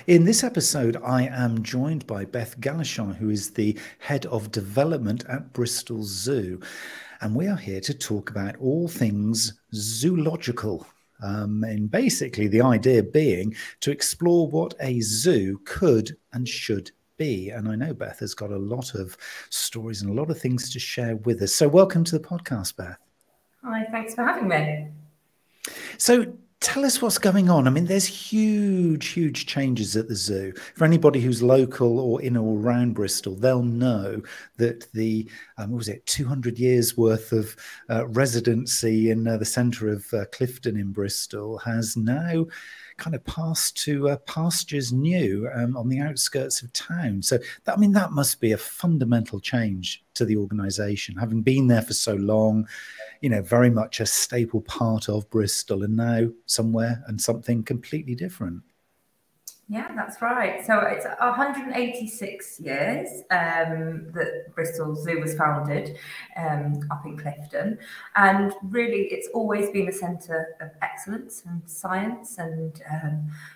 In this episode, I am joined by Beth Gallichan, who is the Head of Development at Bristol Zoo. And we are here to talk about all things zoological. And basically the idea being to explore what a zoo could and should be. And I know Beth has got a lot of stories and a lot of things to share with us. So welcome to the podcast, Beth. Hi, thanks for having me. So tell us what's going on. I mean, there's huge changes at the zoo. For anybody who's local or in or around Bristol, they'll know that the, 200 years worth of residency in the centre of Clifton in Bristol has now kind of passed to pastures new on the outskirts of town. So, that must be a fundamental change to the organisation, having been there for so long, very much a staple part of Bristol, and now somewhere and something completely different. Yeah, that's right. So it's 186 years that Bristol Zoo was founded up in Clifton. And really, it's always been a centre of excellence and science.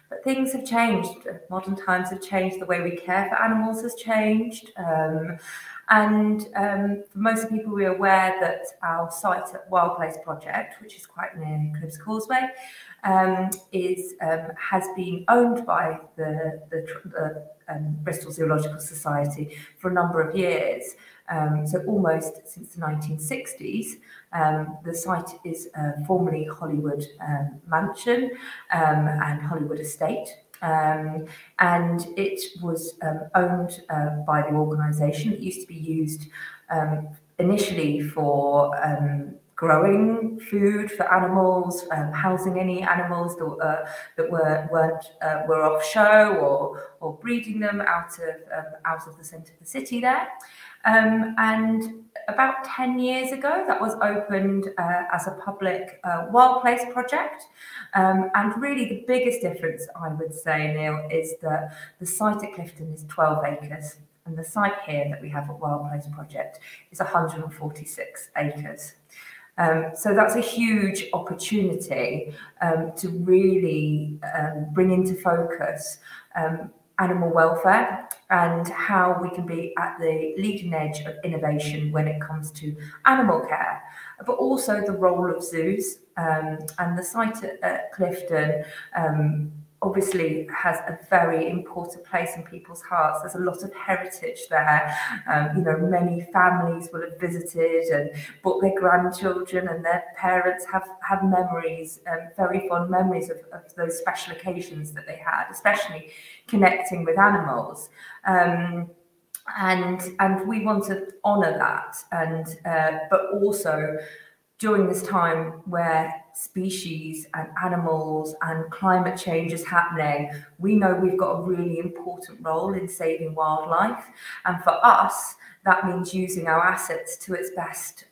But things have changed. Modern times have changed. The way we care for animals has changed. For most people, we're aware that our site at Wild Place Project, which is quite near Cribs Causeway, has been owned by the Bristol Zoological Society for a number of years. So almost since the 1960s, the site is formerly Hollywood Mansion and Hollywood Estate. And it was owned by the organisation. It used to be used initially for growing food for animals, housing any animals that were off show or breeding them out of the centre of the city there. And about 10 years ago, that was opened as a public wild place project. And really the biggest difference, I would say, Neil, is that the site at Clifton is 12 acres. And the site here that we have at Wild Place Project is 146 acres. So that's a huge opportunity to really bring into focus animal welfare and how we can be at the leading edge of innovation when it comes to animal care, but also the role of zoos. And the site at Clifton obviously has a very important place in people's hearts. There's a lot of heritage there. Many families will have visited and brought their grandchildren, and their parents have memories, very fond memories of those special occasions that they had, especially connecting with animals. And we want to honour that, but also during this time where species and animals and climate change is happening, we know we've got a really important role in saving wildlife. And for us, that means using our assets to its best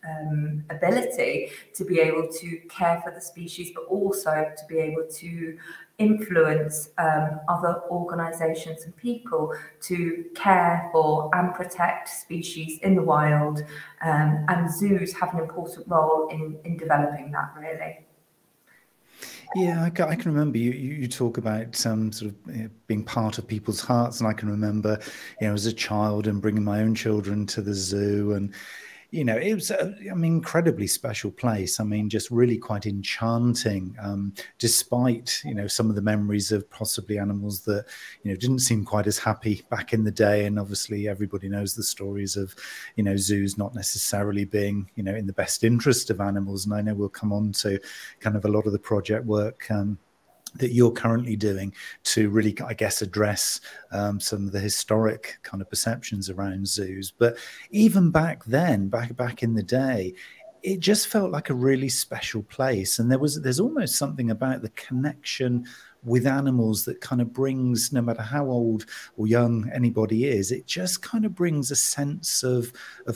ability to be able to care for the species, but also to be able to influence other organisations and people to care for and protect species in the wild. And zoos have an important role in developing that, really. Yeah, I can remember you talk about sort of being part of people's hearts, and I can remember, as a child and bringing my own children to the zoo, and it was an incredibly special place. I mean, just really quite enchanting, despite, some of the memories of possibly animals that, didn't seem quite as happy back in the day. And obviously everybody knows the stories of, zoos not necessarily being, in the best interest of animals. And I know we'll come on to kind of a lot of the project work that you're currently doing to really, I guess, address some of the historic kind of perceptions around zoos. But even back then, back in the day, it just felt like a really special place. And there's almost something about the connection with animals that kind of brings, no matter how old or young anybody is, it just kind of brings a sense of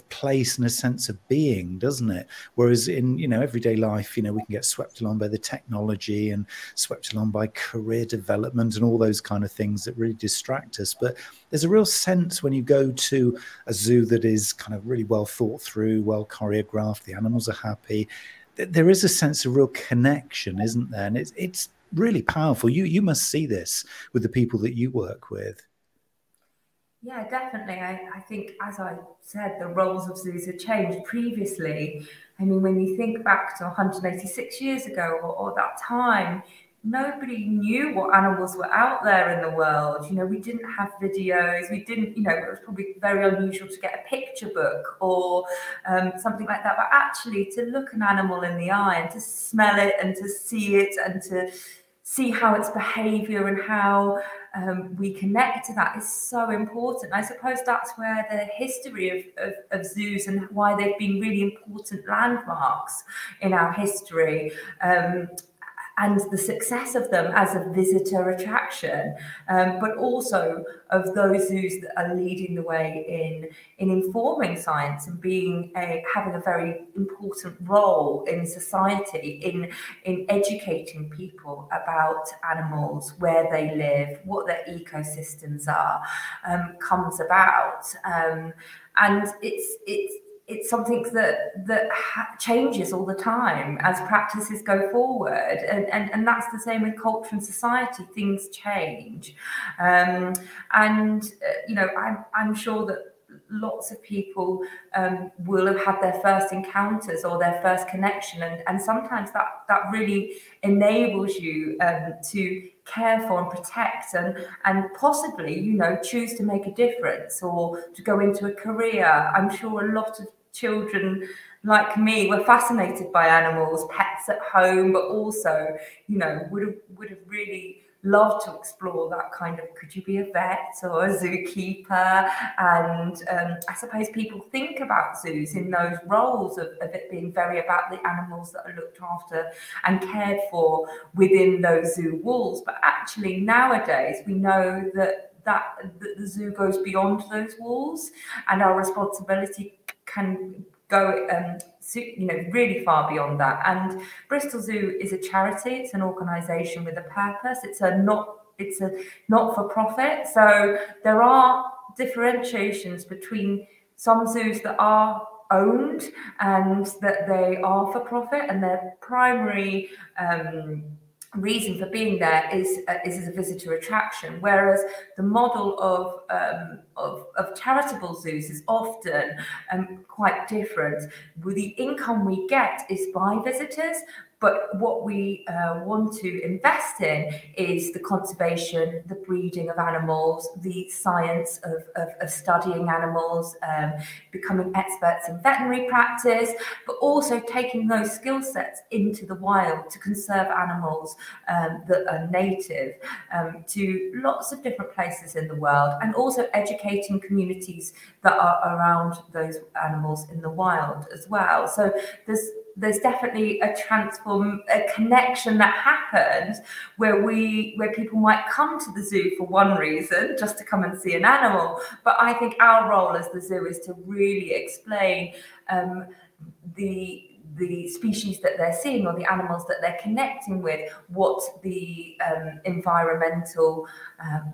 place and a sense of being, doesn't it? Whereas in, everyday life, we can get swept along by the technology and swept along by career development and all those kind of things that really distract us. But there's a real sense when you go to a zoo that is kind of really well thought through, well choreographed, the animals are happy. There is a sense of real connection, isn't there? And it's really powerful. You must see this with the people that you work with. Yeah, definitely. I think, as I said, the roles of zoos have changed previously. I mean, when you think back to 186 years ago or that time, nobody knew what animals were out there in the world. You know, we didn't have videos. We didn't, you know, it was probably very unusual to get a picture book or something like that. But actually, to look an animal in the eye and to smell it and to see it and to see how its behavior and how we connect to that is so important. I suppose that's where the history of zoos and why they've been really important landmarks in our history. And the success of them as a visitor attraction, but also of those zoos that are leading the way in informing science and having a very important role in society, in educating people about animals, where they live, what their ecosystems are, comes about. And it's something that changes all the time as practices go forward, and that's the same with culture and society. Things change, you know, I'm sure that lots of people will have had their first encounters or their first connection, and sometimes that really enables you to care for and protect and possibly, you know, choose to make a difference or to go into a career. I'm sure a lot of children like me were fascinated by animals, pets at home, but also, you know, would have really loved to explore that kind of, could you be a vet or a zookeeper? And I suppose people think about zoos in those roles of it being very about the animals that are looked after and cared for within those zoo walls. But actually nowadays we know that the zoo goes beyond those walls, and our responsibility can go you know, really far beyond that. And Bristol Zoo is a charity. It's an organisation with a purpose. It's a not-for-profit. So there are differentiations between some zoos that are owned and that they are for profit, and their primary reason for being there is as a visitor attraction, whereas the model of charitable zoos is often quite different. With the income we get is by visitors, but what we want to invest in is the conservation, the breeding of animals, the science of studying animals, becoming experts in veterinary practice, but also taking those skill sets into the wild to conserve animals that are native to lots of different places in the world, and also educating communities that are around those animals in the wild as well. So there's definitely a connection that happens where people might come to the zoo for one reason, just to come and see an animal. But I think our role as the zoo is to really explain the species that they're seeing or the animals that they're connecting with, what the environmental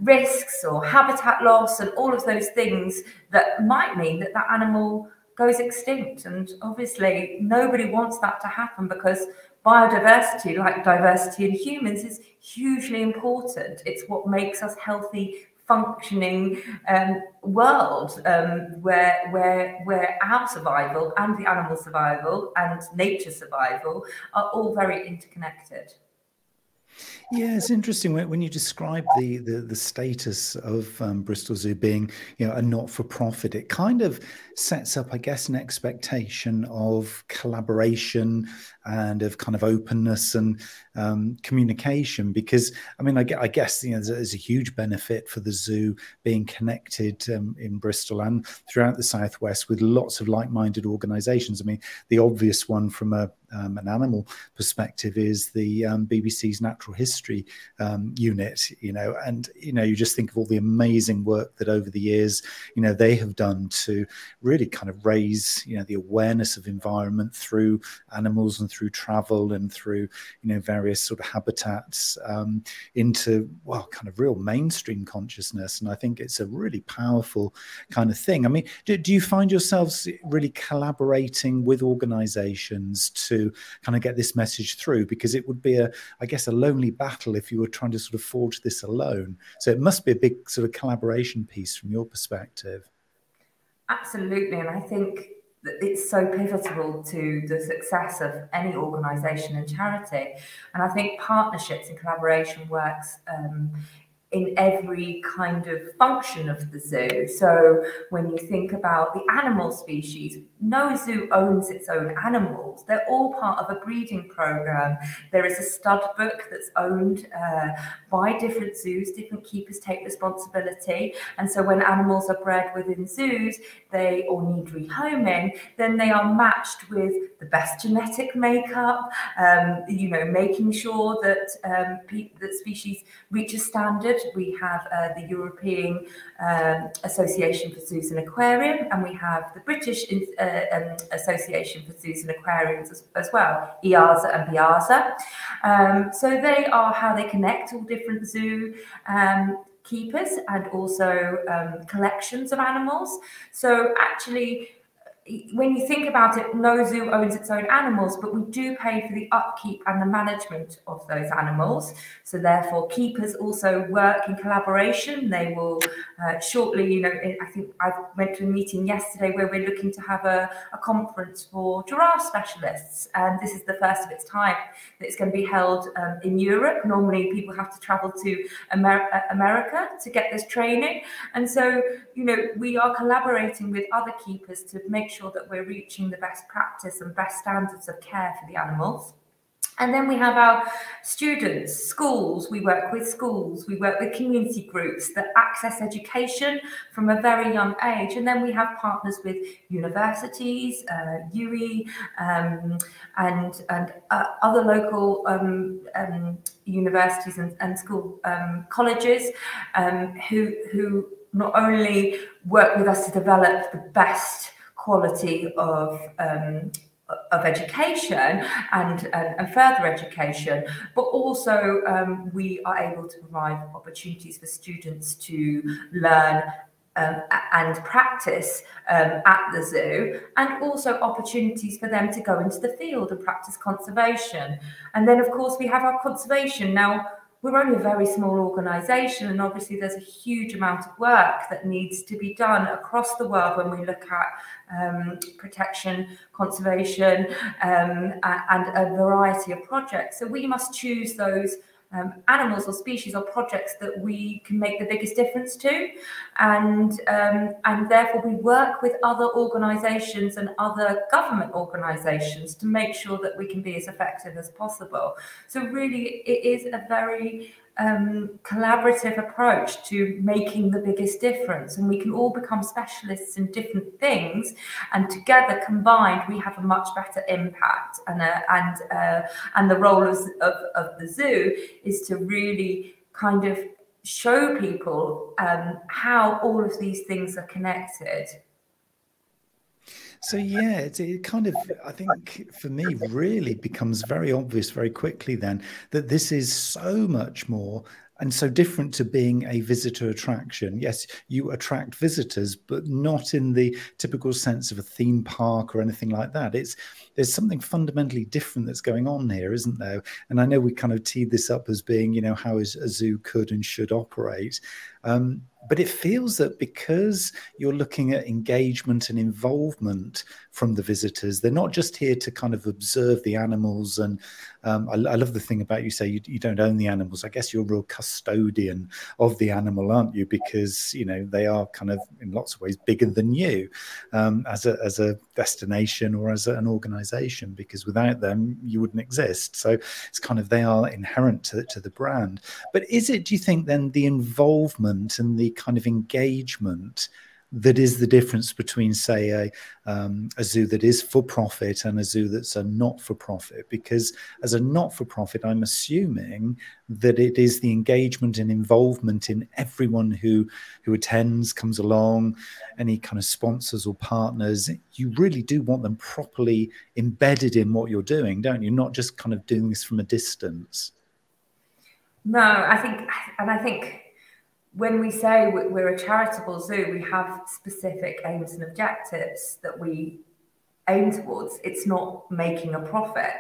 risks or habitat loss and all of those things that might mean that animal goes extinct. And obviously nobody wants that to happen, because biodiversity, like diversity in humans, is hugely important. It's what makes us healthy, functioning world, where our survival and the animal survival and nature survival are all very interconnected. Yeah, it's interesting when you describe the status of Bristol Zoo being, you know, a not-for-profit. It kind of sets up, I guess, an expectation of collaboration and of kind of openness and communication. Because I mean, I guess, you know, there's a huge benefit for the zoo being connected in Bristol and throughout the Southwest with lots of like-minded organisations. I mean, the obvious one from an animal perspective is the BBC's Natural History unit, you know, and, you know, you just think of all the amazing work that over the years, you know, they have done to really kind of raise, you know, the awareness of environment through animals and through travel and through, you know, various sort of habitats into, well, kind of real mainstream consciousness. And I think it's a really powerful kind of thing. I mean, do you find yourselves really collaborating with organizations to to kind of get this message through? Because it would be I guess, a lonely battle if you were trying to sort of forge this alone. So it must be a big sort of collaboration piece from your perspective. Absolutely. And I think that it's so pivotal to the success of any organisation and charity. And I think partnerships and collaboration works in every kind of function of the zoo. So when you think about the animal species, no zoo owns its own animals. They're all part of a breeding program. There is a stud book that's owned by different zoos. Different keepers take responsibility. And so when animals are bred within zoos, they all need rehoming, then they are matched with the best genetic makeup, you know, making sure that that species reach a standard. We have the European Association for Zoos and Aquarium, and we have the British Association for Zoos and Aquariums as well, EASA and BIASA. So they are how they connect all different zoo keepers and also collections of animals. So actually, when you think about it, no zoo owns its own animals, but we do pay for the upkeep and the management of those animals. So therefore, keepers also work in collaboration. They will shortly, you know, I think I went to a meeting yesterday where we're looking to have a conference for giraffe specialists. And this is the first of its type that it's going to be held in Europe. Normally, people have to travel to America to get this training. And so, you know, we are collaborating with other keepers to make sure that we're reaching the best practice and best standards of care for the animals. And then we have our students, schools. We work with schools. We work with community groups that access education from a very young age. And then we have partners with universities, UE, and other local universities and school colleges who not only work with us to develop the best quality of education and further education, but also we are able to provide opportunities for students to learn and practice at the zoo, and also opportunities for them to go into the field and practice conservation. And then, of course, we have our conservation. Now, we're only a very small organisation, and obviously there's a huge amount of work that needs to be done across the world when we look at protection, conservation, and a variety of projects. So we must choose those animals or species or projects that we can make the biggest difference to, and therefore we work with other organisations and other government organisations to make sure that we can be as effective as possible. So really, it is a very collaborative approach to making the biggest difference, and we can all become specialists in different things, and together combined we have a much better impact. And the role of the zoo is to really kind of show people how all of these things are connected. So yeah, it kind of, I think for me, really becomes very obvious very quickly then that this is so much more and so different to being a visitor attraction. Yes, you attract visitors, but not in the typical sense of a theme park or anything like that. There's something fundamentally different that's going on here, isn't there? And I know we kind of teed this up as being, you know, how a zoo could and should operate. But it feels that because you're looking at engagement and involvement from the visitors, they're not just here to kind of observe the animals. And I love the thing about you say you don't own the animals. I guess you're a real custodian of the animal, aren't you? Because, you know, they are kind of in lots of ways bigger than you as a destination or as an organization, because without them, you wouldn't exist. So it's kind of, they are inherent to the brand. But is it, do you think then, the involvement and the kind of engagement that is the difference between, say, a zoo that is for profit and a zoo that's a not for profit? Because as a not for profit, I'm assuming that it is the engagement and involvement in everyone who attends, comes along, any kind of sponsors or partners. You really do want them properly embedded in what you're doing, don't you? Not just kind of doing this from a distance. No, I think when we say we're a charitable zoo, we have specific aims and objectives that we aim towards. It's not making a profit.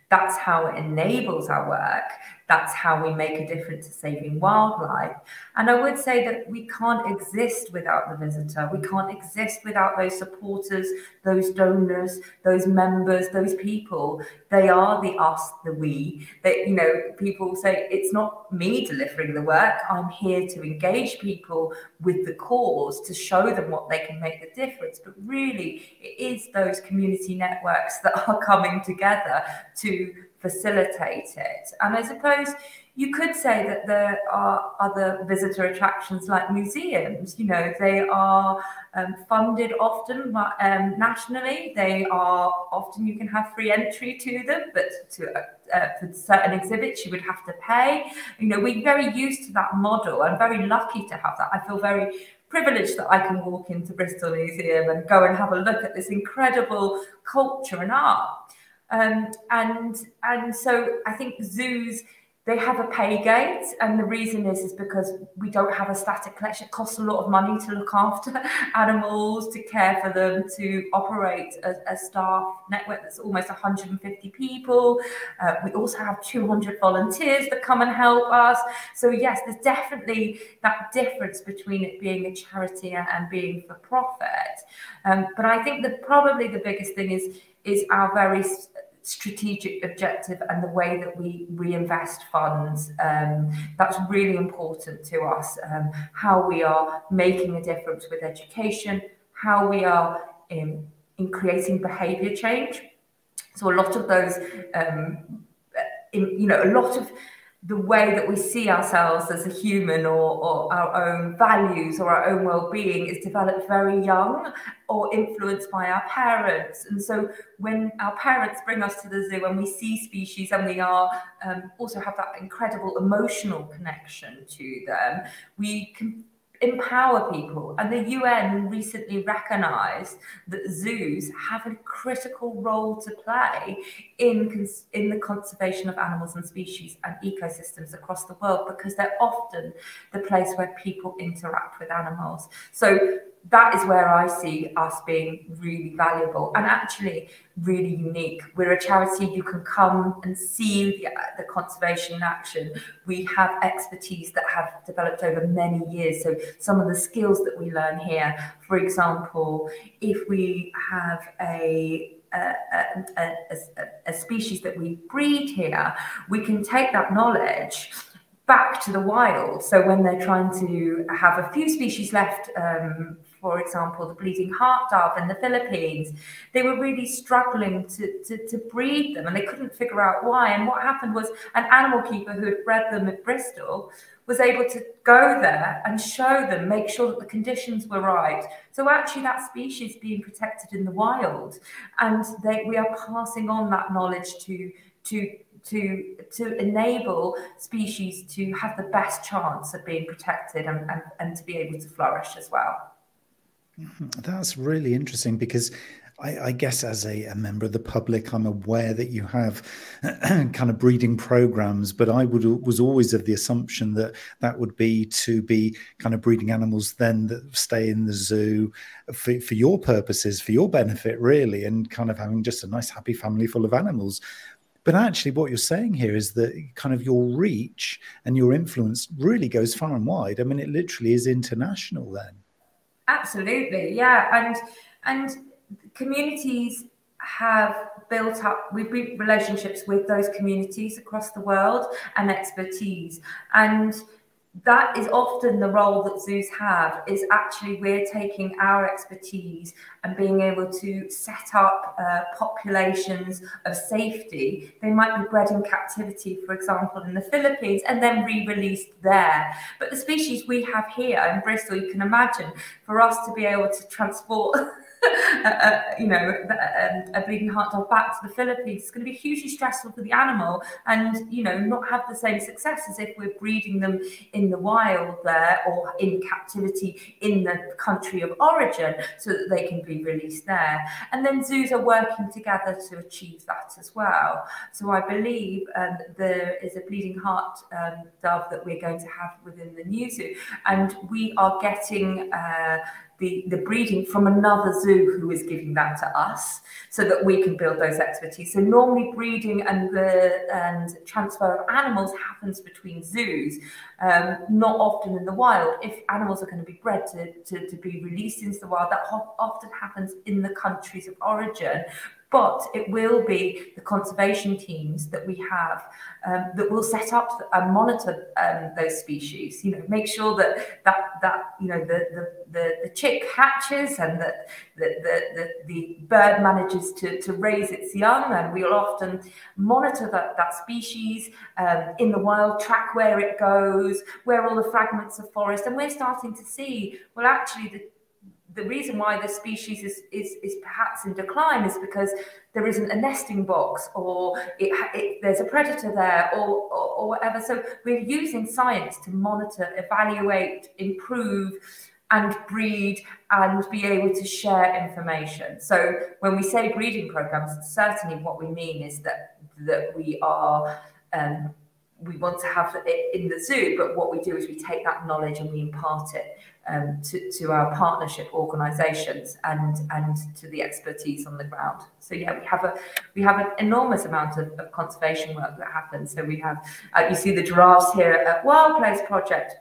That's how it enables our work. That's how we make a difference to saving wildlife. And I would say that we can't exist without the visitor. We can't exist without those supporters, those donors, those members, those people. They are the us, the we. That, you know, people say, it's not me delivering the work. I'm here to engage people with the cause, to show them what they can make the difference. But really, it is those community networks that are coming together to facilitate it. And I suppose you could say that there are other visitor attractions like museums. You know, they are funded often nationally. They are often, you can have free entry to them, but for certain exhibits you would have to pay. You know, we're very used to that model. I'm very lucky to have that. I feel very privileged that I can walk into Bristol Museum and go and have a look at this incredible culture and art. And so I think zoos, they have a pay gate, and the reason is because we don't have a static collection. It costs a lot of money to look after animals, to care for them, to operate a staff network that's almost 150 people. We also have 200 volunteers that come and help us. So yes, there's definitely that difference between it being a charity and being for profit. But I think that probably the biggest thing is our very strategic objective and the way that we reinvest funds. That's really important to us, how we are making a difference with education, how we are in creating behaviour change. So a lot of those, you know, a lot of the way that we see ourselves as a human, or our own values or our own well-being, is developed very young or influenced by our parents. And so when our parents bring us to the zoo and we see species and we are also have that incredible emotional connection to them, we can empower people. And the UN recently recognised that zoos have a critical role to play in the conservation of animals and species and ecosystems across the world, because they're often the place where people interact with animals. So that is where I see us being really valuable and actually really unique. We're a charity. You can come and see the conservation in action. We have expertise that have developed over many years. So some of the skills that we learn here, for example, if we have a species that we breed here, we can take that knowledge back to the wild. So when they're trying to have a few species left, for example, the bleeding heart dove in the Philippines, they were really struggling to breed them, and they couldn't figure out why. And what happened was an animal keeper who had bred them at Bristol was able to go there and show them, make sure that the conditions were right. So actually that species being protected in the wild, and we are passing on that knowledge to enable species to have the best chance of being protected and to be able to flourish as well. That's really interesting, because I guess as a member of the public, I'm aware that you have kind of breeding programs, but I was always of the assumption that that would be to be kind of breeding animals then that stay in the zoo for your purposes, for your benefit, really, and kind of having just a nice, happy family full of animals. But actually what you're saying here is that kind of your reach and your influence really goes far and wide. I mean, it literally is international then. Absolutely, yeah. And communities have built up, we've built relationships with those communities across the world and expertise. And that is often the role that zoos have, is actually we're taking our expertise and being able to set up populations of safety. They might be bred in captivity, for example, in the Philippines, and then re-released there. But the species we have here in Bristol, you can imagine, for us to be able to transport you know, a bleeding heart dove back to the Philippines, it's going to be hugely stressful for the animal, and, you know, not have the same success as if we're breeding them in the wild there, or in captivity in the country of origin, so that they can be released there. And then zoos are working together to achieve that as well. So I believe there is a bleeding heart dove that we're going to have within the new zoo, and we are getting the breeding from another zoo who is giving that to us, so that we can build those expertise. So normally breeding and transfer of animals happens between zoos, not often in the wild. If animals are going to be bred to be released into the wild, that often happens in the countries of origin. But it will be the conservation teams that we have that will set up and monitor those species. You know, make sure that you know the chick hatches and that the bird manages to raise its young, and we'll often monitor that species in the wild, track where it goes, where all the fragments of forest, and we're starting to see, well, actually the reason why the species is perhaps in decline is because there isn't a nesting box, or there's a predator there, or whatever. So we're using science to monitor, evaluate, improve, and breed, and be able to share information. So when we say breeding programs, certainly what we mean is that we are we want to have it in the zoo, but what we do is we take that knowledge and we impart it to our partnership organisations and to the expertise on the ground. So yeah, we have an enormous amount of conservation work that happens. So we have you see the giraffes here at Wild Place Project.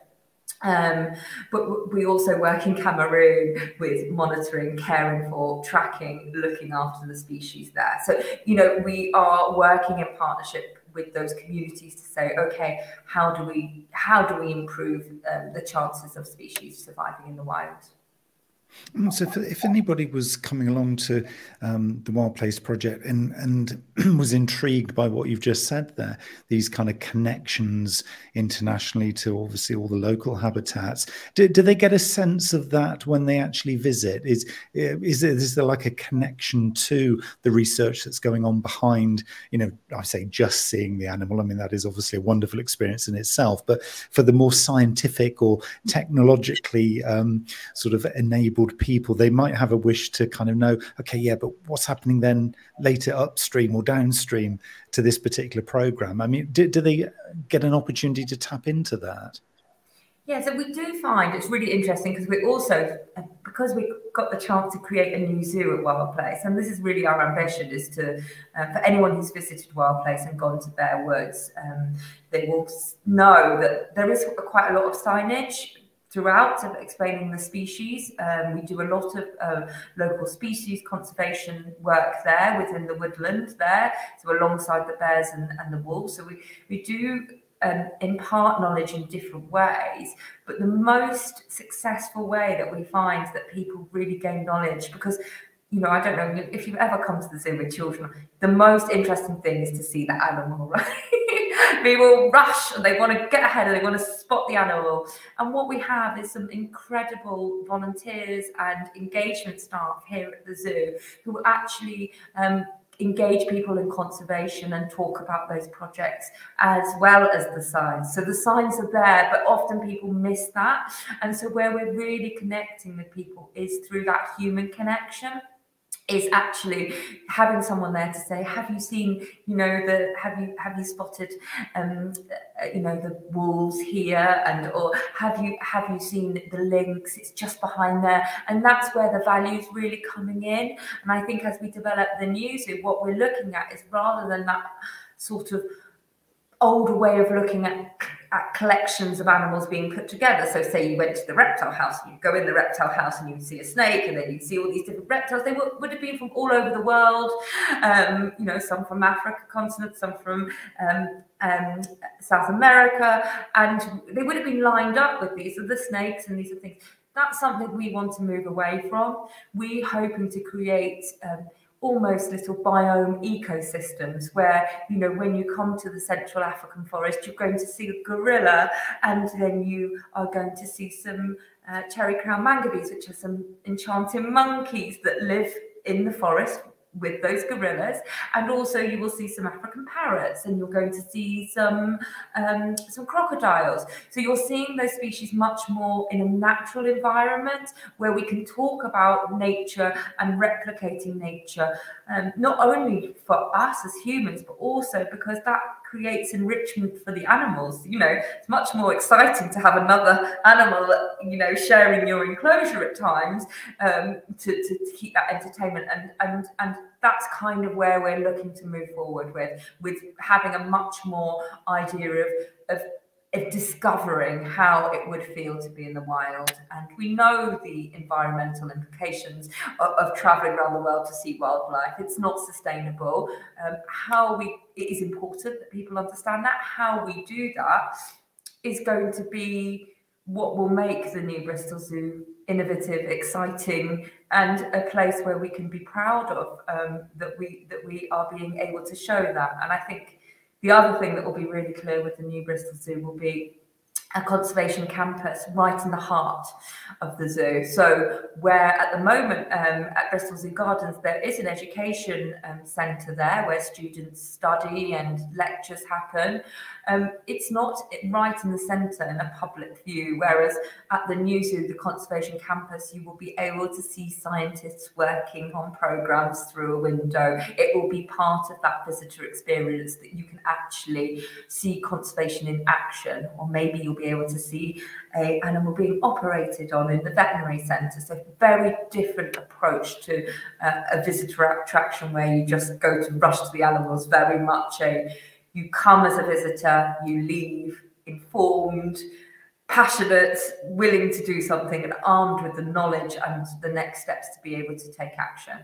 But we also work in Cameroon with monitoring, caring for, tracking, looking after the species there. So, you know, we are working in partnership with those communities to say, okay, how do we improve the chances of species surviving in the wild? So if anybody was coming along to the Wild Place Project and was intrigued by what you've just said there, these kind of connections internationally to obviously all the local habitats, do they get a sense of that when they actually visit? Is there like a connection to the research that's going on behind, you know, I say just seeing the animal? I mean, that is obviously a wonderful experience in itself, but for the more scientific or technologically sort of enabled people, they might have a wish to kind of know, okay, yeah, but what's happening then later upstream or downstream to this particular program? I mean, do they get an opportunity to tap into that? Yeah, so we do find it's really interesting because we also, because we got the chance to create a new zoo at Wild Place, and this is really our ambition, is to, for anyone who's visited Wild Place and gone to Bear Woods, they will know that there is quite a lot of signage throughout of explaining the species. We do a lot of local species conservation work there within the woodland there, so alongside the bears and the wolves. So we do impart knowledge in different ways, but the most successful way that we find that people really gain knowledge, because, you know, I don't know if you've ever come to the zoo with children, the most interesting thing is to see the animal, right? People rush and they want to get ahead and they want to spot the animal. And what we have is some incredible volunteers and engagement staff here at the zoo who actually engage people in conservation and talk about those projects as well as the signs. So the signs are there, but often people miss that. And so where we're really connecting with people is through that human connection, is actually having someone there to say, have you seen, you know, have you spotted, you know, the wolves here, and or have you seen the lynx? It's just behind there, and that's where the value's really coming in. And I think as we develop the new zoo, what we're looking at is, rather than that sort of older way of looking at collections of animals being put together. So say you went to the reptile house, and you go in the reptile house and you'd see a snake, and then you'd see all these different reptiles. They would have been from all over the world, you know, some from Africa continent, some from South America, and they would have been lined up with these are the snakes and these are things. That's something we want to move away from. We're hoping to create almost little biome ecosystems where, you know, when you come to the Central African forest, you're going to see a gorilla, and then you are going to see some cherry crown mangabees, which are some enchanting monkeys that live in the forest with those gorillas. And also you will see some African parrots, and you're going to see some crocodiles. So you're seeing those species much more in a natural environment where we can talk about nature and replicating nature, not only for us as humans, but also because that creates enrichment for the animals. You know, it's much more exciting to have another animal, you know, sharing your enclosure at times, to keep that entertainment, and that's kind of where we're looking to move forward with having a much more idea of discovering how it would feel to be in the wild. And we know the environmental implications of traveling around the world to see wildlife. It's not sustainable. It is important that people understand that. How we do that is going to be what will make the new Bristol Zoo innovative, exciting, and a place where we can be proud of, that we are being able to show that. And I think the other thing that will be really clear with the new Bristol Zoo will be a conservation campus right in the heart of the zoo. So where at the moment at Bristol Zoo Gardens, there is an education centre there where students study and lectures happen. It's not right in the centre in a public view, whereas at the new zoo, the conservation campus, you will be able to see scientists working on programmes through a window. It will be part of that visitor experience that you can actually see conservation in action, or maybe you'll be able to see an animal being operated on in the veterinary centre. So very different approach to a visitor attraction where you just go to rush to the animals. Very much you come as a visitor, you leave informed, passionate, willing to do something, and armed with the knowledge and the next steps to be able to take action.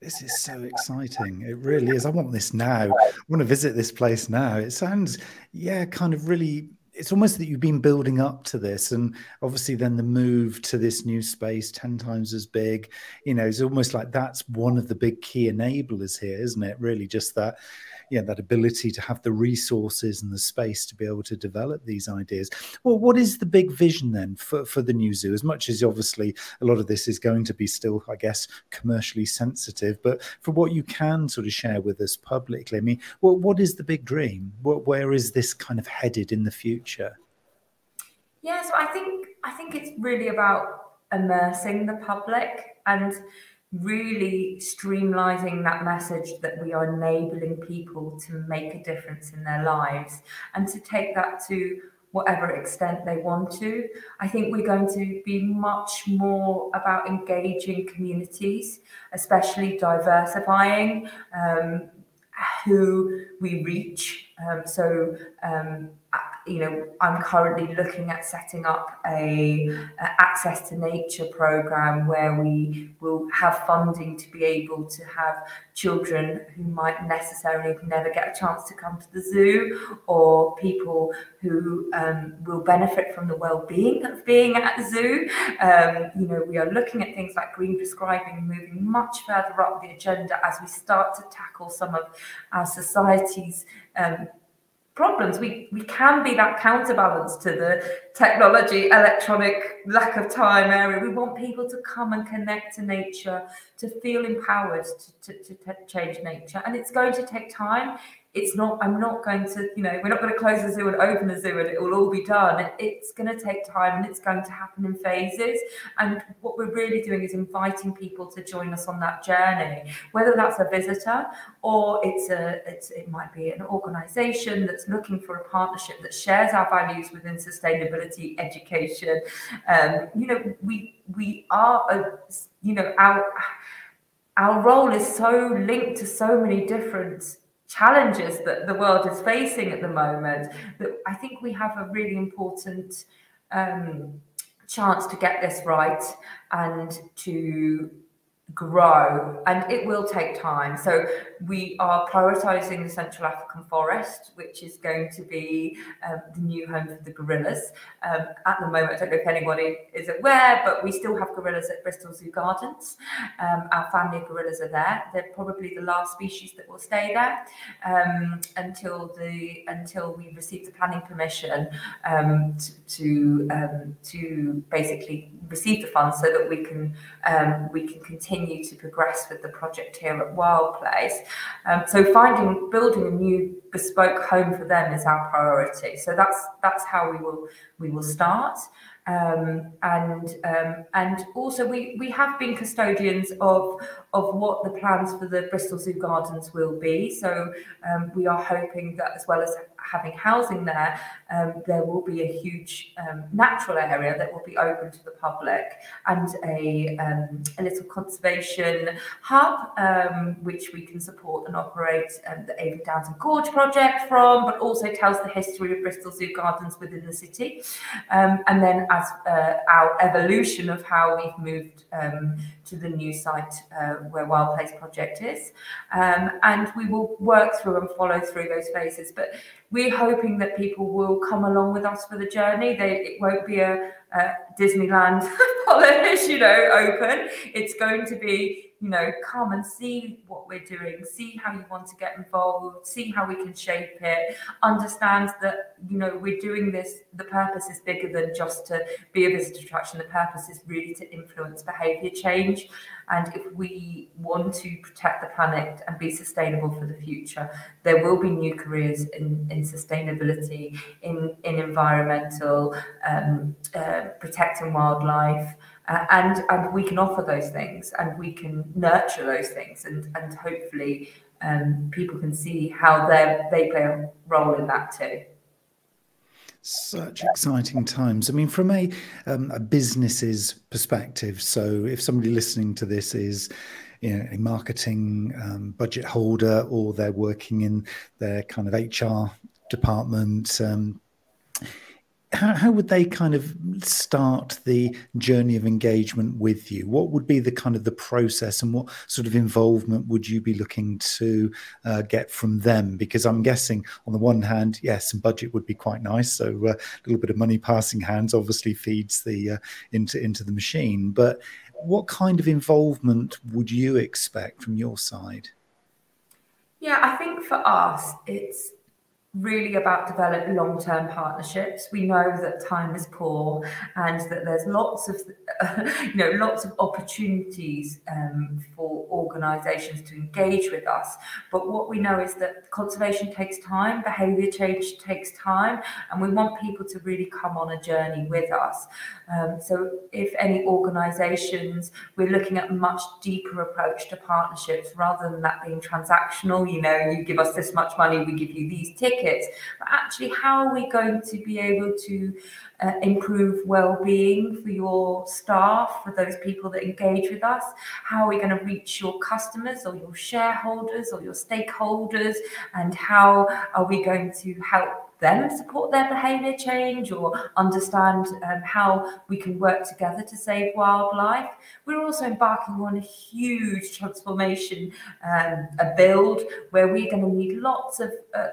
This is so exciting. It really is. I want this now. I want to visit this place now. It sounds, yeah, kind of really, it's almost that you've been building up to this, and obviously then the move to this new space, 10 times as big, you know, it's almost like that's one of the big key enablers here, isn't it? Really just that, yeah, that ability to have the resources and the space to be able to develop these ideas. Well, what is the big vision then for the new zoo? As much as obviously a lot of this is going to be still, I guess, commercially sensitive, but for what you can sort of share with us publicly, I mean, what is the big dream? Where is this kind of headed in the future? Yeah, so I think it's really about immersing the public and really streamlining that message that we are enabling people to make a difference in their lives and to take that to whatever extent they want to. I think we're going to be much more about engaging communities, especially diversifying who we reach. You know, I'm currently looking at setting up a access to nature program where we will have funding to be able to have children who might necessarily never get a chance to come to the zoo, or people who will benefit from the well-being of being at the zoo. You know, we are looking at things like green prescribing, moving much further up the agenda as we start to tackle some of our society's problems. We can be that counterbalance to the technology, electronic, lack of time area. We want people to come and connect to nature, to feel empowered to change nature. And it's going to take time. I'm not going to, you know, we're not going to close the zoo and open the zoo and it will all be done. It's going to take time, and it's going to happen in phases. And what we're really doing is inviting people to join us on that journey, whether that's a visitor or it might be an organisation that's looking for a partnership that shares our values within sustainability, education. You know, we are, you know, our role is so linked to so many different challenges that the world is facing at the moment, that I think we have a really important chance to get this right and to grow, and it will take time. So we are prioritising the Central African forest, which is going to be the new home for the gorillas. At the moment, I don't know if anybody is aware, but we still have gorillas at Bristol Zoo Gardens. Our family of gorillas are there. They're probably the last species that will stay there until we receive the planning permission to basically receive the funds so that we can continue continue to progress with the project here at Wild Place. So building a new bespoke home for them is our priority. So that's how we will start. And also we have been custodians of what the plans for the Bristol Zoo Gardens will be. So we are hoping that, as well as having housing there, there will be a huge natural area that will be open to the public, and a little conservation hub which we can support and operate the Avon Downs and Gorge project from, but also tells the history of Bristol Zoo Gardens within the city. And then as our evolution of how we've moved to the new site where Wild Place project is. And we will work through and follow through those phases. But we're hoping that people will come along with us for the journey. It won't be a Disneyland polish, open. It's going to be, come and see what we're doing, see how you want to get involved, see how we can shape it, understand that, we're doing this, the purpose is bigger than just to be a visitor attraction. The purpose is really to influence behaviour change. And if we want to protect the planet and be sustainable for the future, there will be new careers in sustainability, in environmental, protecting wildlife, and we can offer those things, and we can nurture those things, and hopefully people can see how they play a role in that too. Such exciting times. I mean, from a business's perspective, so if somebody listening to this is a marketing budget holder, or they're working in their kind of HR department, how would they kind of start the journey of engagement with you? What would be the kind of the process, and what sort of involvement would you be looking to get from them? Because I'm guessing on the one hand, yes, some budget would be quite nice. So a little bit of money passing hands obviously feeds the into the machine. But what kind of involvement would you expect from your side? Yeah, I think for us, it's really about developing long-term partnerships. We know that time is poor, and that there's lots of lots of opportunities for organisations to engage with us. But what we know is that conservation takes time, behaviour change takes time, and we want people to really come on a journey with us. So if any organisations, we're looking at a much deeper approach to partnerships, rather than that being transactional. You give us this much money, we give you these tickets. But actually, how are we going to be able to improve well-being for your staff, for those people that engage with us? How are we going to reach your customers, or your shareholders, or your stakeholders? And how are we going to help them support their behaviour change, or understand how we can work together to save wildlife? We're also embarking on a huge transformation, a build where we're going to need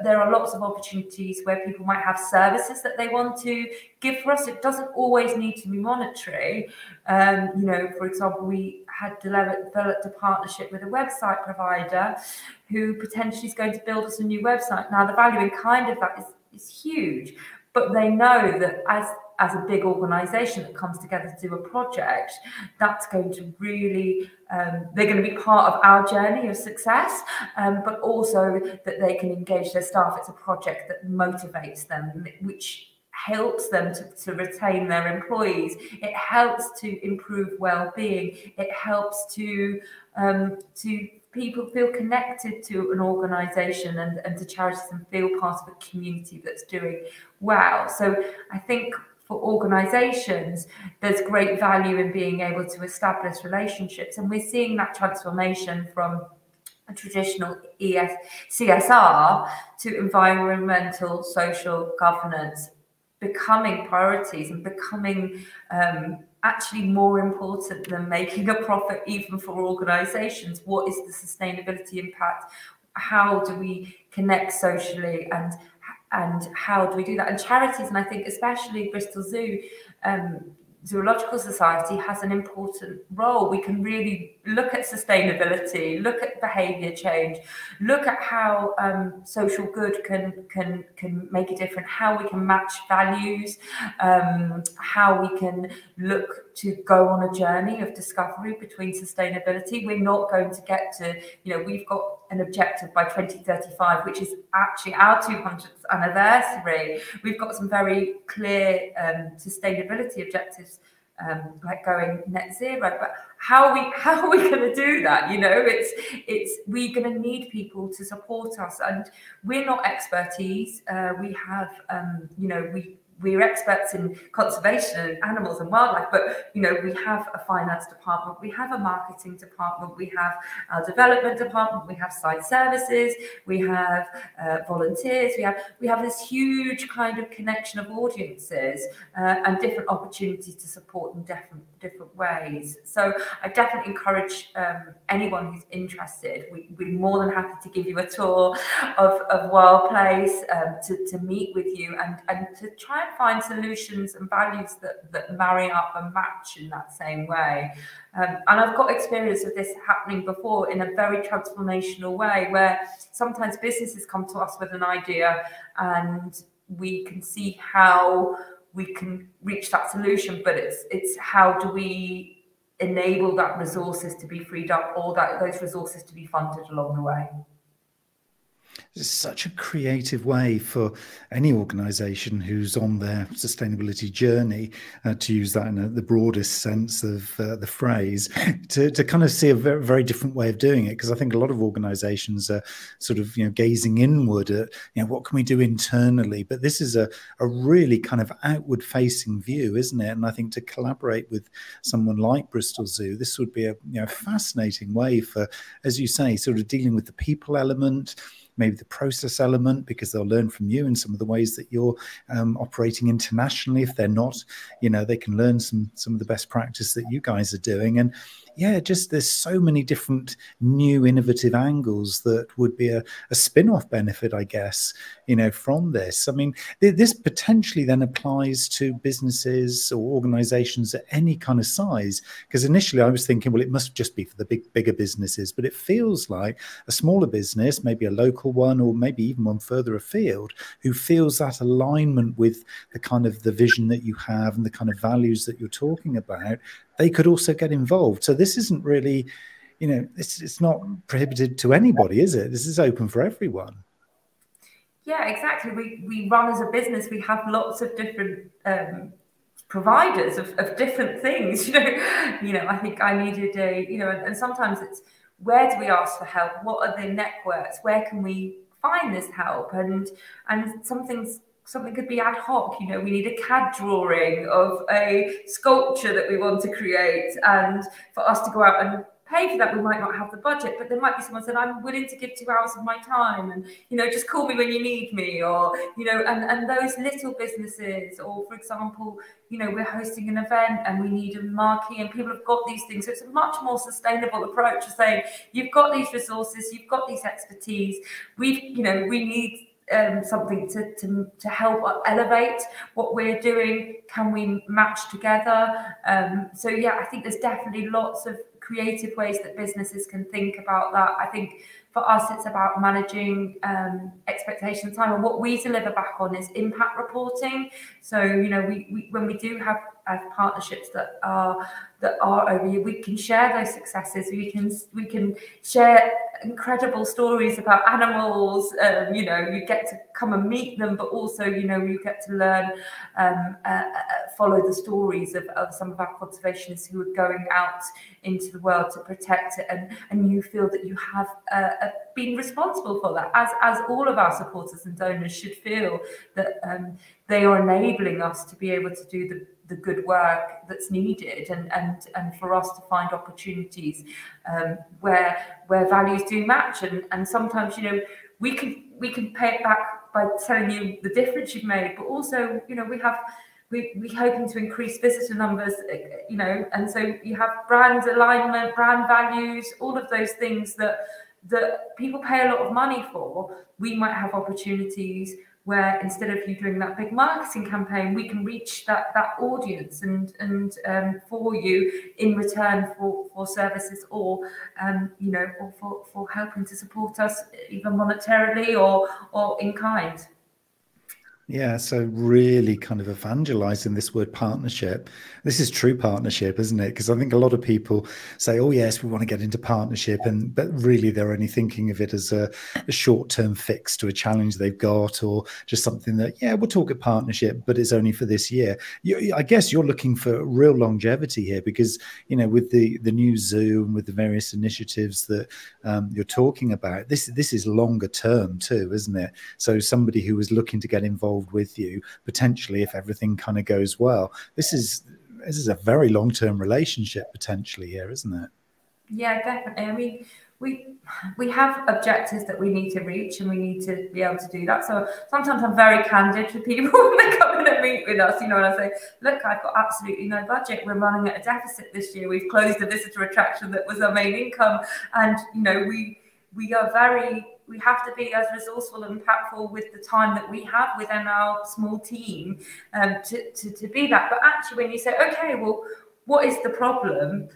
there are lots of opportunities where people might have services that they want to give for us. It doesn't always need to be monetary. For example, we had developed a partnership with a website provider who potentially is going to build us a new website. Now, the value in kind of that is huge, but they know that as a big organisation that comes together to do a project, that's going to really, they're going to be part of our journey of success, but also that they can engage their staff. It's a project that motivates them, which helps them to retain their employees. It helps to improve well-being. It helps to people feel connected to an organisation and to charities, and feel part of a community that's doing well. So I think for organisations, there's great value in being able to establish relationships. And we're seeing that transformation from a traditional CSR to environmental, social governance becoming priorities, and becoming actually more important than making a profit, even for organisations. What is the sustainability impact? How do we connect socially, and how do we do that? And charities, and I think especially Bristol Zoo, Zoological Society has an important role. We can really look at sustainability, look at behaviour change, look at how social good can make a difference, how we can match values, how we can look to go on a journey of discovery between sustainability. We're not going to get to, we've got an objective by 2035, which is actually our 200th anniversary. We've got some very clear sustainability objectives, like going net zero. But how are we going to do that? We're going to need people to support us, and we're not expertise. We have, we're experts in conservation and animals and wildlife, but we have a finance department, we have a marketing department, we have our development department, we have site services, we have volunteers, we have this huge kind of connection of audiences and different opportunities to support in different ways. So I definitely encourage anyone who's interested. We're more than happy to give you a tour of Wild Place, to meet with you and to try and find solutions and values that marry up and match in that same way. And I've got experience of this happening before in a very transformational way, where sometimes businesses come to us with an idea and we can see how we can reach that solution, but it's how do we enable that resources to be freed up, or those resources to be funded along the way. It's such a creative way for any organisation who's on their sustainability journey, to use that in the broadest sense of the phrase, to kind of see a very, very different way of doing it. Because I think a lot of organisations are sort of, gazing inward at, what can we do internally? But this is a really kind of outward facing view, isn't it? And I think to collaborate with someone like Bristol Zoo, this would be a fascinating way for, as you say, sort of dealing with the people element, maybe the process element, because they'll learn from you in some of the ways that you're operating internationally. If they're not, they can learn some of the best practice that you guys are doing. And yeah, just there's so many different new innovative angles that would be a spin-off benefit, I guess, from this. I mean, this potentially then applies to businesses or organizations at any kind of size, because initially I was thinking, well, it must just be for the bigger businesses, but it feels like a smaller business, maybe a local one, or maybe even one further afield, who feels that alignment with the kind of the vision that you have and the kind of values that you're talking about, they could also get involved. So this isn't really, it's not prohibited to anybody, is it? This is open for everyone. Yeah, exactly. We run as a business. We have lots of different providers of different things. I think I needed and sometimes it's, where do we ask for help? What are the networks? Where can we find this help? And something could be ad hoc. We need a CAD drawing of a sculpture that we want to create, and for us to go out and pay for that, we might not have the budget, but there might be someone said, I'm willing to give 2 hours of my time, and just call me when you need me, or and those little businesses, or for example, we're hosting an event and we need a marquee, and people have got these things. So it's a much more sustainable approach to saying, you've got these resources, you've got these expertise, we need something to help elevate what we're doing. Can we match together? So yeah, I think there's definitely lots of creative ways that businesses can think about that. I think for us, it's about managing expectation time, and what we deliver back on is impact reporting. So we when we do have partnerships that are over here, we can share those successes. We can share incredible stories about animals. You get to come and meet them, but also you get to learn, follow the stories of some of our conservationists who are going out into the world to protect it, and you feel that you have been responsible for that, as all of our supporters and donors should feel that they are enabling us to be able to do the good work that's needed, and for us to find opportunities where values do match, and sometimes we can pay it back by telling you the difference you've made, but also we're hoping to increase visitor numbers, and so you have brand alignment, brand values, all of those things that people pay a lot of money for. We might have opportunities where instead of you doing that big marketing campaign, we can reach that audience and for you in return for services, or you know, or for helping to support us either monetarily or in kind. Yeah, so really kind of evangelizing this word partnership. This is true partnership, isn't it? Because I think a lot of people say, oh, yes, we want to get into partnership. But really, they're only thinking of it as a short-term fix to a challenge they've got, or just something that, yeah, we'll talk at partnership, but it's only for this year. I guess you're looking for real longevity here, because, you know, with the new zoo and with the various initiatives that you're talking about, this is longer term too, isn't it? So somebody who was looking to get involved with you, potentially, if everything kind of goes well, this is a very long-term relationship potentially here, isn't it? Yeah, definitely. I mean, we have objectives that we need to reach, and we need to be able to do that. So sometimes I'm very candid with people when they come in and meet with us, you know, and I say, look, I've got absolutely no budget. We're running at a deficit this year. We've closed a visitor attraction that was our main income, and you know, we have to be as resourceful and impactful with the time that we have within our small team to be that. But actually, when you say, okay, well, what is the problem?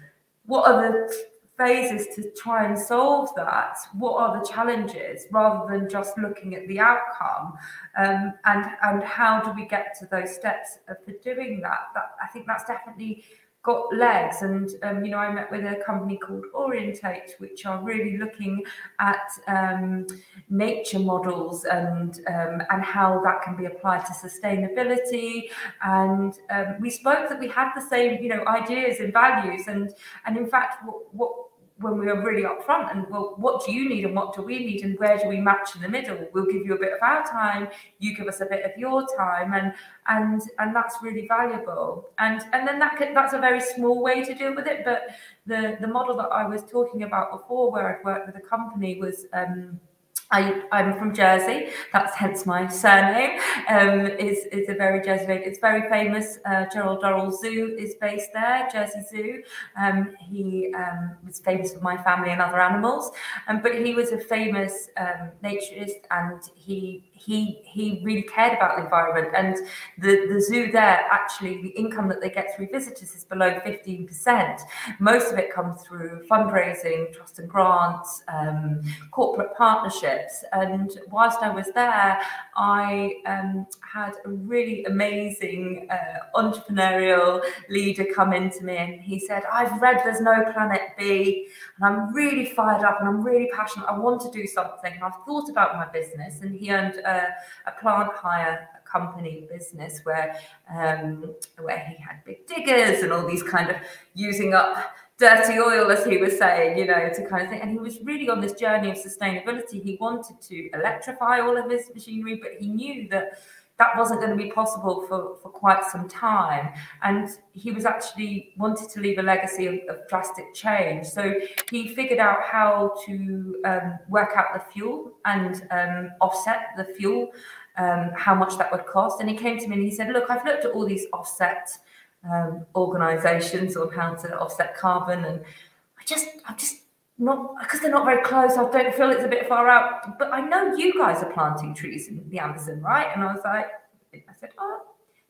What are the phases to try and solve that? What are the challenges, rather than just looking at the outcome? And how do we get to those steps for doing that? I think that's definitely got legs. And you know, I met with a company called Orientate, which are really looking at nature models and how that can be applied to sustainability. And we spoke that we had the same, you know, ideas and values, and in fact, what when we were really upfront and, well, what do you need and what do we need and where do we match in the middle? We'll give you a bit of our time, you give us a bit of your time, and that's really valuable. And then that's a very small way to deal with it. But the model that I was talking about before, where I'd worked with a company, was I'm from Jersey. That's hence my surname. Is a very Jersey name. It's very famous. Gerald Durrell Zoo is based there, Jersey Zoo. He was famous for my family and other animals. But he was a famous naturist, and he really cared about the environment. And the zoo there, actually, the income that they get through visitors is below 15%. Most of it comes through fundraising, trust and grants, corporate partnerships. And whilst I was there, I had a really amazing entrepreneurial leader come into me, and he said, I've read There's No Planet B, and I'm really fired up and I'm really passionate. I want to do something. And I've thought about my business. And he owned a plant hire company business where he had big diggers and all these kind of using up dirty oil, as he was saying, you know, to kind of thing. And he was really on this journey of sustainability. He wanted to electrify all of his machinery, but he knew that wasn't going to be possible for quite some time. And he was actually wanted to leave a legacy of drastic change. So he figured out how to work out the fuel and offset the fuel, how much that would cost. And he came to me and he said, look, I've looked at all these offset organizations on how to offset carbon, and I'm just not, because they're not very close, I don't feel it's a bit far out, but I know you guys are planting trees in the Amazon, right? And I said, oh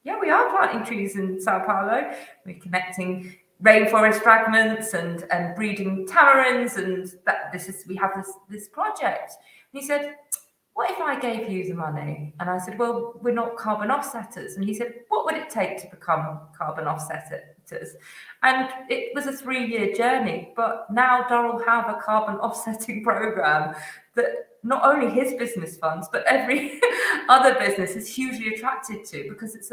yeah, we are planting trees in Sao Paulo. We're connecting rainforest fragments and breeding tamarins, and we have this project. And he said, what if I gave you the money? And I said, well, we're not carbon offsetters. And he said, what would it take to become carbon offsetters? And it was a 3-year journey. But now Durrell have a carbon offsetting program that not only his business funds, but every other business is hugely attracted to, because it's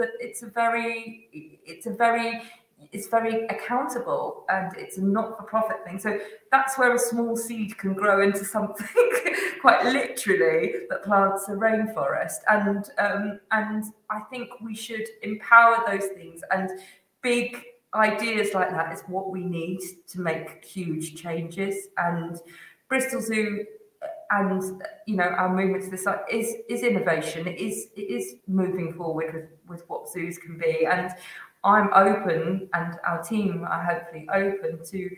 very accountable, and it's a not-for-profit thing. So that's where a small seed can grow into something quite literally that plants a rainforest. And I think we should empower those things, and big ideas like that is what we need to make huge changes. And Bristol Zoo and, you know, our movement to the site is innovation. It is moving forward with what zoos can be. And I'm open, and our team are hopefully open to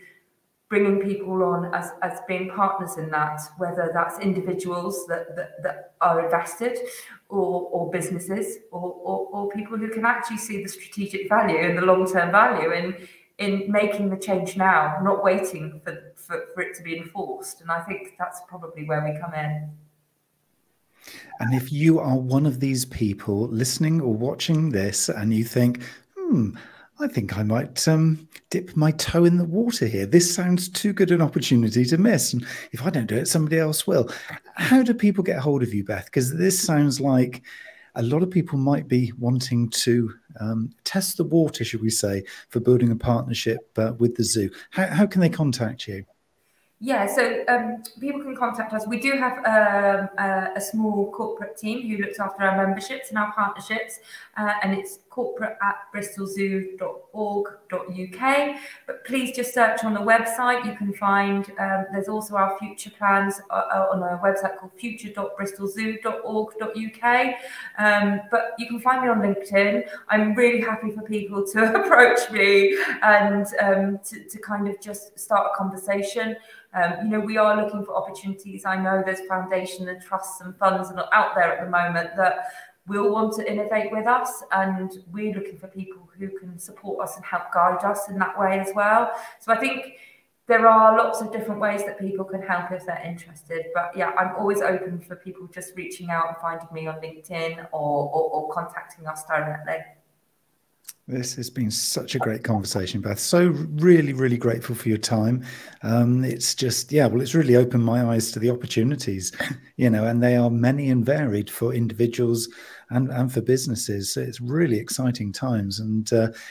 bringing people on as being partners in that, whether that's individuals that are invested, or businesses, or people who can actually see the strategic value and the long-term value in making the change now, not waiting for it to be enforced. And I think that's probably where we come in. And if you are one of these people listening or watching this and you think, I think I might dip my toe in the water here. This sounds too good an opportunity to miss. And if I don't do it, somebody else will. How do people get hold of you, Beth? Because this sounds like a lot of people might be wanting to test the water, should we say, for building a partnership with the zoo. How can they contact you? Yeah, so people can contact us. We do have a small corporate team who looks after our memberships and our partnerships, and it's corporate@bristolzoo.org.uk. But please just search on the website. You can find, there's also our future plans on a website called future.bristolzoo.org.uk. But you can find me on LinkedIn. I'm really happy for people to approach me and to kind of just start a conversation. We are looking for opportunities. I know there's foundation and trusts and funds out there at the moment that will want to innovate with us, and we're looking for people who can support us and help guide us in that way as well. So I think there are lots of different ways that people can help if they're interested. But yeah, I'm always open for people just reaching out and finding me on LinkedIn or contacting us directly. This has been such a great conversation, Beth. So really, really grateful for your time. It's just, it's really opened my eyes to the opportunities, and they are many and varied for individuals and for businesses. So it's really exciting times. And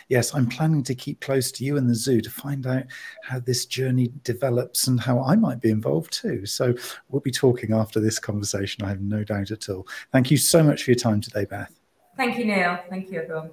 yes, I'm planning to keep close to you and the zoo to find out how this journey develops and how I might be involved too. So we'll be talking after this conversation, I have no doubt at all. Thank you so much for your time today, Beth. Thank you, Neil. Thank you, everyone.